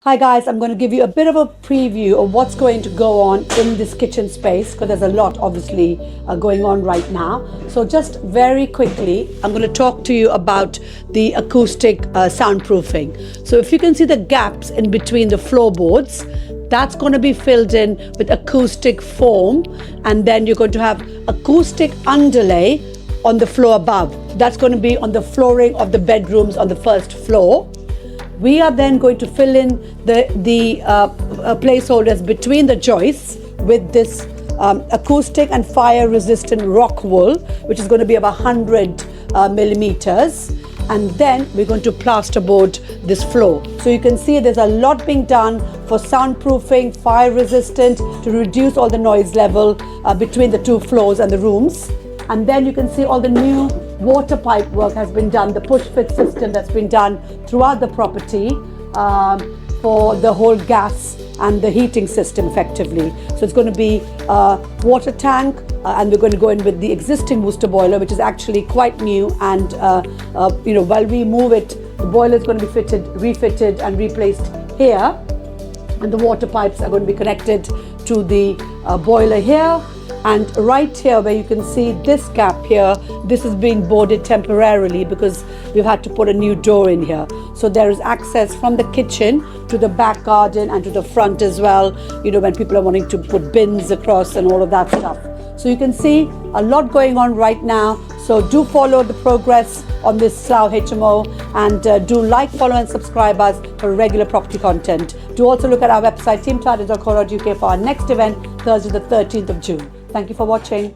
Hi guys, I'm going to give you a bit of a preview of what's going to go on in this kitchen space, because there's a lot obviously going on right now. So just very quickly, I'm going to talk to you about the acoustic soundproofing. So if you can see the gaps in between the floorboards, that's going to be filled in with acoustic foam, and then you're going to have acoustic underlay on the floor above. That's going to be on the flooring of the bedrooms on the first floor. We are then going to fill in the placeholders between the joists with this acoustic and fire resistant rock wool, which is going to be about 100 millimeters. And then we're going to plasterboard this floor. So you can see there's a lot being done for soundproofing, fire resistant, to reduce all the noise level between the two floors and the rooms. And then you can see all the new water pipe work has been done, the push fit system that's been done throughout the property for the whole gas and the heating system effectively. So it's going to be a water tank, and we're going to go in with the existing booster boiler, which is actually quite new, and while we move it, the boiler is going to be refitted and replaced here, and the water pipes are going to be connected to the boiler here. And right here where you can see this gap here, this is being boarded temporarily because we've had to put a new door in here. So there is access from the kitchen to the back garden and to the front as well, when people are wanting to put bins across and all of that stuff. So you can see a lot going on right now. So do follow the progress on this Slough HMO, and do like, follow and subscribe us for regular property content. Do also look at our website teamcharters.co.uk for our next event, Thursday the 13th of June. Thank you for watching.